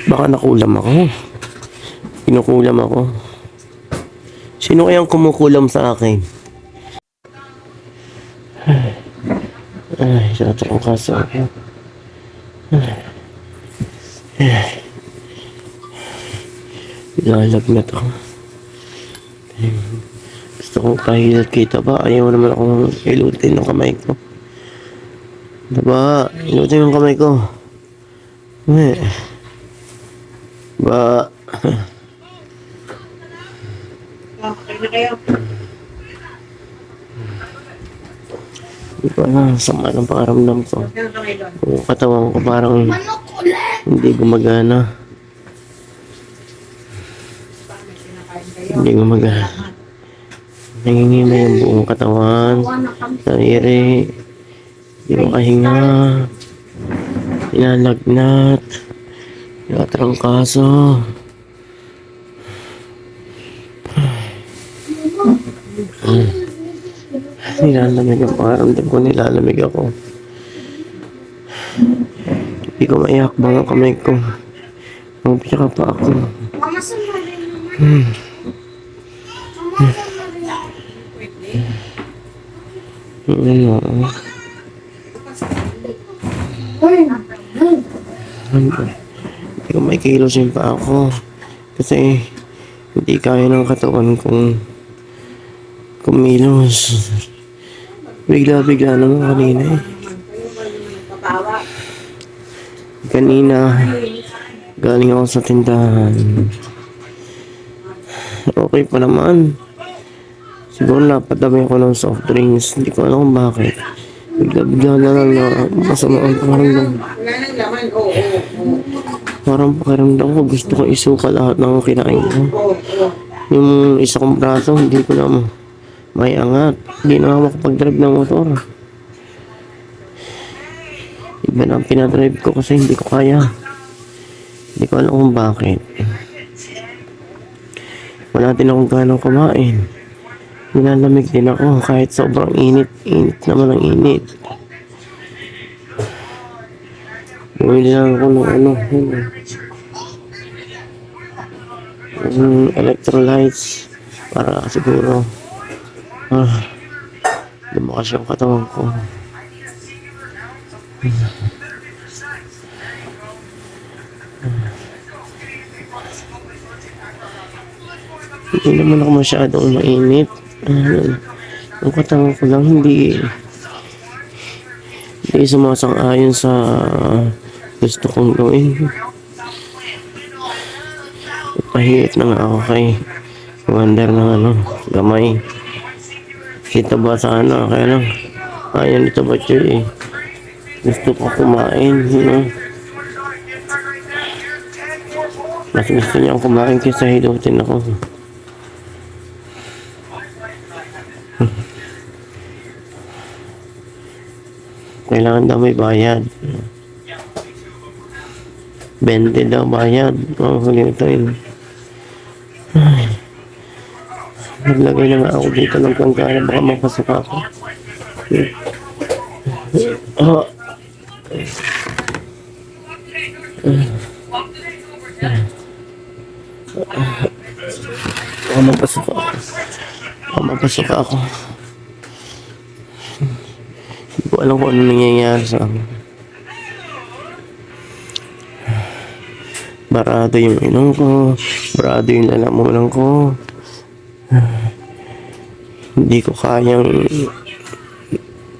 Baka nakulam ako. Kinukulam ako. Sino kayang kumukulam sa akin? Ay, tatakong kaso ako. Lalagnat ako. Gusto kong pahilat kita ba? Ayaw naman akong ilutin ng kamay ko. Diba? Ilutin yung kamay ko. Ba? Okay na kayo. Hindi ko alam. Sama ng pakaramdam ko. Yung katawan ko parang hindi gumagana. Hindi gumagana. Nangingina yung buong katawan. Nariri. Hindi makahinga. Inalagnat. Inatrangkaso. Nilalamig ang pakaramdam ko. Nilalamig ako. Hindi ko maihakbang ang kamay ko. Magpitsaka pa ako. Hindi ko may kilosin pa ako. Kasi hindi kaya ng katawan kong kumilos. Bigla-bigla naman kanina eh. Kanina, galing ako sa tindahan. Okay pa naman. Siguro napadami ako ng soft drinks. Hindi ko alam kung bakit. Bigla-bigla na lang na masama ang pakiramdam. Wala nang laman, oo. Parang pakiramdam ko gusto ko isuka lahat ng kinain ko. Yung isa kong braso, hindi ko na may angat. Hindi na ako makapag-drive ng motor. Iba na ang pinadrive ko kasi hindi ko kaya. Hindi ko alam kung bakit. Wala din akong ganang kumain. Nilalamig din ako kahit sobrang init. Init naman ang init. Bumili lang ako ng electrolytes para siguro lumakas yung katawan ko. Hindi naman ako masyadong mainit. Ang katawan ko lang hindi sumasang-ayon sa gusto kong gawin. Pahihit na nga ako kay Wonder ng gamay. Kita ba sa kaya lang ayaw nito ba siya eh. Gusto ko kumain, mas gusto niya kumain kaysa hilutin ako. Kailangan daw may bayad. 20 daw bayad. Hulitin. Naglagay na nga ako dito ng pangkara. Baka mapasok ako. Baka mapasok ako. Baka mapasok ako. Hindi ko alam kung ano nangyayari sa akin. Barado yung inom ko. Barado yung lalamunan ko. Hindi ko kayang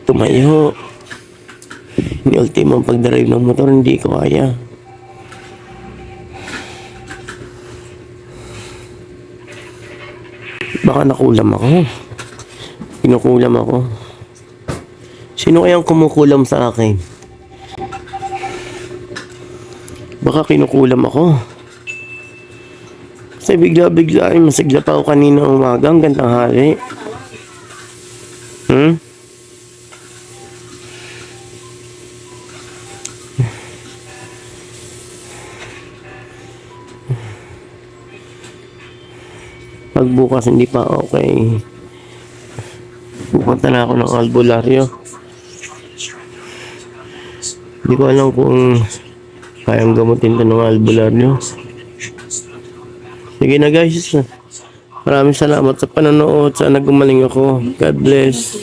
tumayo. Yung ultimong pag-drive ng motor, hindi ko kaya. Baka nakulam ako. Kinukulam ako. Sino kayang kumukulam sa akin? Baka kinukulam ako. Kasi bigla-bigla ay masigla pa ako kanina umaga hanggang tanghali. Pag bukas hindi pa okay, pupunta na ako ng albularyo. Hindi ko alam kung Kayang gamutin to ng albularyo. Sige na guys. Maraming salamat sa panonood. Sana gumaling ako. God bless.